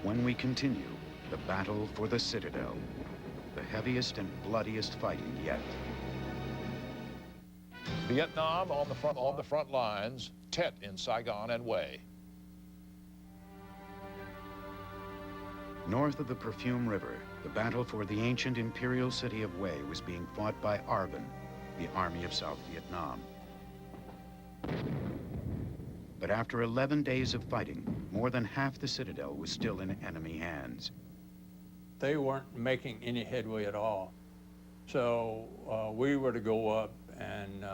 When we continue, the battle for the Citadel, the heaviest and bloodiest fighting yet. Vietnam on the front lines, Tet in Saigon and Hue. North of the Perfume River, the battle for the ancient imperial city of Hue was being fought by ARVN, the Army of South Vietnam. But after 11 days of fighting, more than half the citadel was still in enemy hands. They weren't making any headway at all. So we were to go up and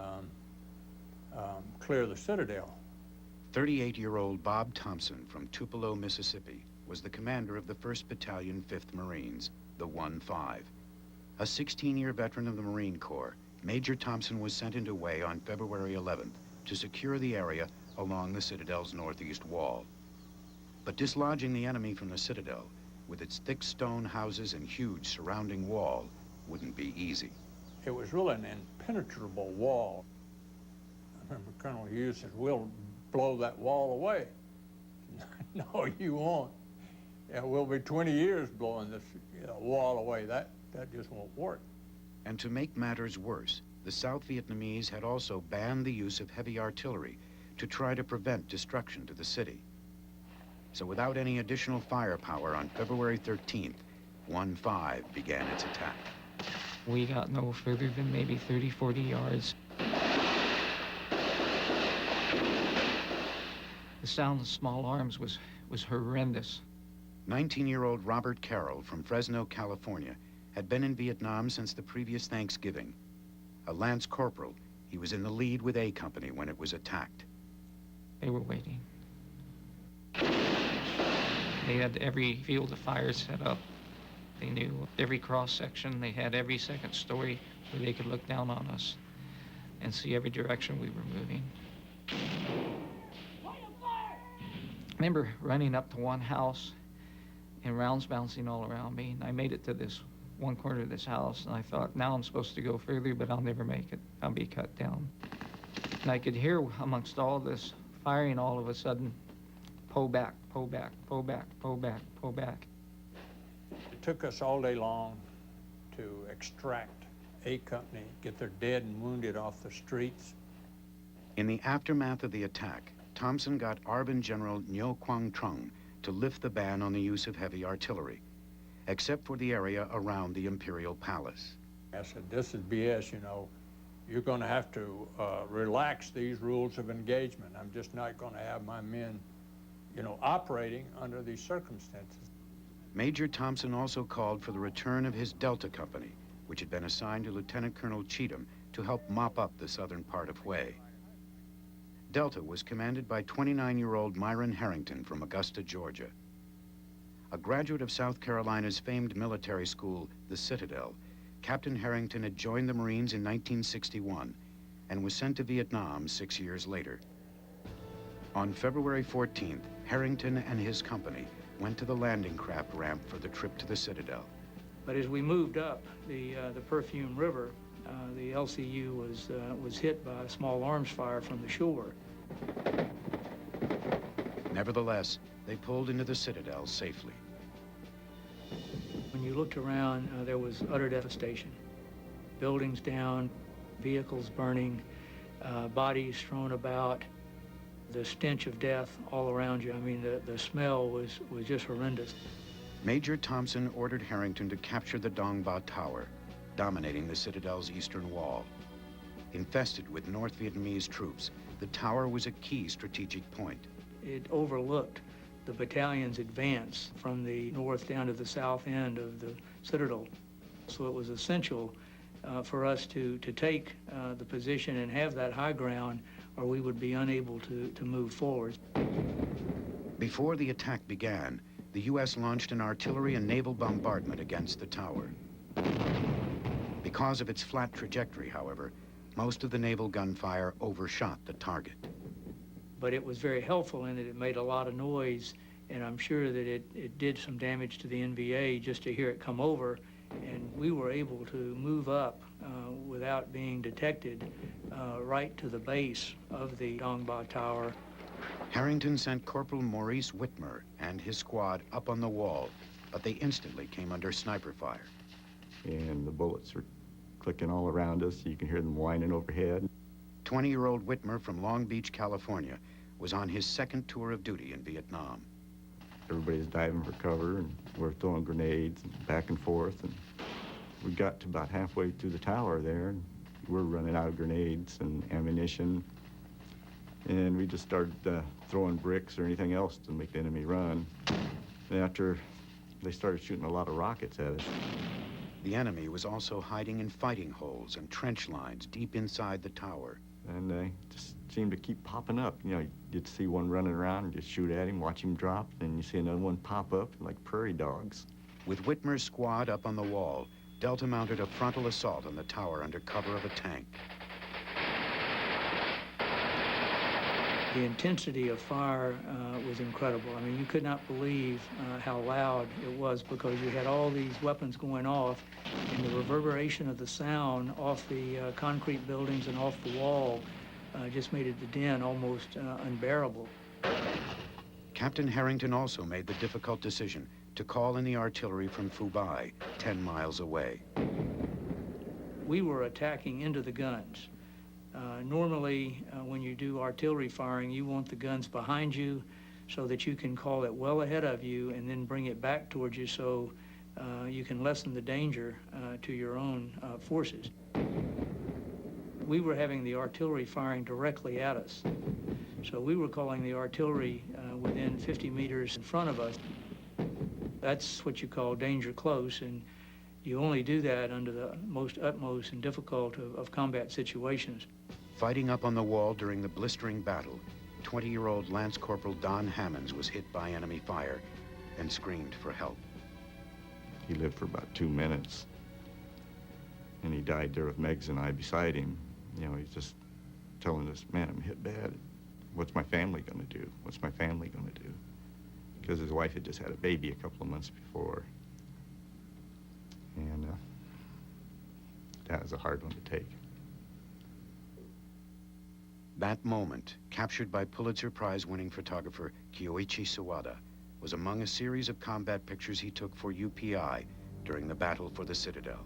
clear the citadel. 38-year-old Bob Thompson from Tupelo, Mississippi, was the commander of the 1st Battalion, 5th Marines, the 1-5. A 16-year veteran of the Marine Corps, Major Thompson was sent into Hue on February 11th to secure the area along the citadel's northeast wall. But dislodging the enemy from the citadel, with its thick stone houses and huge surrounding wall, wouldn't be easy. It was really an impenetrable wall. I remember Colonel Hughes said, "We'll blow that wall away." No, you won't. Yeah, we'll be 20 years blowing this wall away. That just won't work. And to make matters worse, the South Vietnamese had also banned the use of heavy artillery to try to prevent destruction to the city. So without any additional firepower, on February 13th, 1-5 began its attack. We got no further than maybe 30, 40 yards. The sound of small arms was horrendous. 19-year-old Robert Carroll from Fresno, California, had been in Vietnam since the previous Thanksgiving. A Lance Corporal, he was in the lead with A Company when it was attacked. They were waiting. They had every field of fire set up. They knew every cross-section. They had every second story where they could look down on us and see every direction we were moving. I remember running up to one house and rounds bouncing all around me, and I made it to this one corner of this house, and I thought, now I'm supposed to go further, but I'll never make it. I'll be cut down. And I could hear amongst all this firing all of a sudden, pull back, pull back, pull back, pull back, pull back. It took us all day long to extract A Company, get their dead and wounded off the streets. In the aftermath of the attack, Thompson got ARVN General Ngo Quang Trung to lift the ban on the use of heavy artillery, except for the area around the Imperial Palace. I said, "This is BS, you know. You're going to have to relax these rules of engagement. I'm just not going to have my men, operating under these circumstances." Major Thompson also called for the return of his Delta Company, which had been assigned to Lieutenant Colonel Cheatham to help mop up the southern part of Hue. Delta was commanded by 29-year-old Myron Harrington from Augusta, Georgia. A graduate of South Carolina's famed military school, the Citadel, Captain Harrington had joined the Marines in 1961 and was sent to Vietnam 6 years later. On February 14th, Harrington and his company went to the landing craft ramp for the trip to the Citadel. But as we moved up the Perfume River, the LCU was hit by a small arms fire from the shore. Nevertheless, they pulled into the Citadel safely. When you looked around, there was utter devastation. Buildings down, vehicles burning, bodies thrown about, the stench of death all around you. I mean, the smell was just horrendous. Major Thompson ordered Harrington to capture the Dong Ba Tower, dominating the Citadel's eastern wall. Infested with North Vietnamese troops, the tower was a key strategic point. It overlooked the battalion's advance from the north down to the south end of the Citadel. So it was essential for us to take the position and have that high ground, or we would be unable to move forward. Before the attack began, the U.S. launched an artillery and naval bombardment against the tower. Because of its flat trajectory, however, most of the naval gunfire overshot the target. But it was very helpful in that it made a lot of noise, and I'm sure that it did some damage to the NVA just to hear it come over, and we were able to move up without being detected right to the base of the Dong Ba Tower. Harrington sent Corporal Maurice Whitmer and his squad up on the wall, but they instantly came under sniper fire. And the bullets were clicking all around us. You can hear them whining overhead. 20-year-old Whitmer from Long Beach, California, was on his second tour of duty in Vietnam. Everybody's diving for cover, and we're throwing grenades and back and forth. And we got to about halfway through the tower there, and we're running out of grenades and ammunition. And we just started throwing bricks or anything else to make the enemy run. And after they started shooting a lot of rockets at us. The enemy was also hiding in fighting holes and trench lines deep inside the tower. And they just seemed to keep popping up. You know, you'd see one running around and just shoot at him, watch him drop, and you see another one pop up like prairie dogs. With Whitmer's squad up on the wall, Delta mounted a frontal assault on the tower under cover of a tank. The intensity of fire was incredible. I mean, you could not believe how loud it was because you had all these weapons going off, and the reverberation of the sound off the concrete buildings and off the wall just made the din almost unbearable. Captain Harrington also made the difficult decision to call in the artillery from Phu Bai, 10 miles away. We were attacking into the guns. Normally, when you do artillery firing, you want the guns behind you so that you can call it well ahead of you and then bring it back towards you so you can lessen the danger to your own forces. We were having the artillery firing directly at us. So we were calling the artillery within 50 meters in front of us. That's what you call danger close, and you only do that under the most utmost and difficult of combat situations. Fighting up on the wall during the blistering battle, 20-year-old Lance Corporal Don Hammonds was hit by enemy fire and screamed for help. He lived for about 2 minutes, and he died there with Megs and I beside him. You know, he's just telling us, man, I'm hit bad. What's my family gonna do? What's my family gonna do? Because his wife had just had a baby a couple of months before. And that was a hard one to take. That moment, captured by Pulitzer Prize-winning photographer Kyoichi Sawada, was among a series of combat pictures he took for UPI during the battle for the Citadel.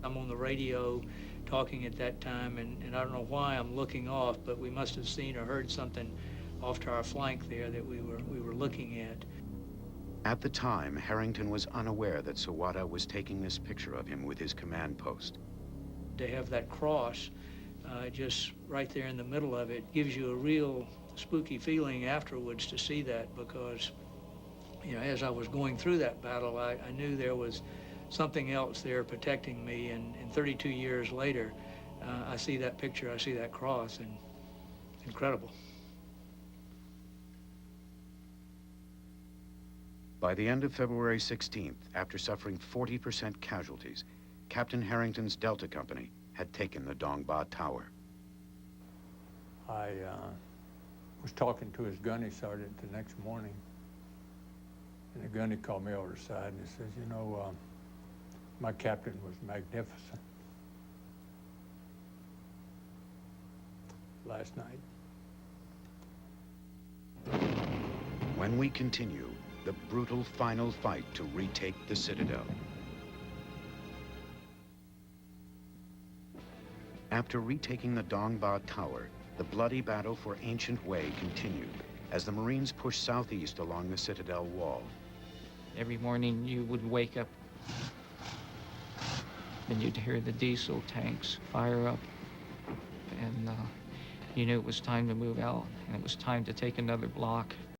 I'm on the radio talking at that time, and I don't know why I'm looking off, but we must have seen or heard something off to our flank there that we were looking at. At the time, Harrington was unaware that Sawada was taking this picture of him with his command post. To have that cross just right there in the middle of it gives you a real spooky feeling afterwards to see that, because, you know, as I was going through that battle, I knew there was something else there protecting me, and 32 years later, I see that picture, I see that cross, and incredible. By the end of February 16th, after suffering 40% casualties, Captain Harrington's Delta Company had taken the Dong Ba Tower. I was talking to his gunny sergeant the next morning, and the gunny called me over the side and he says, you know, my captain was magnificent last night. When we continue, the brutal final fight to retake the Citadel. After retaking the Dong Ba Tower, the bloody battle for ancient Hue continued as the Marines pushed southeast along the Citadel wall. Every morning you would wake up and you'd hear the diesel tanks fire up, and you knew it was time to move out, and it was time to take another block.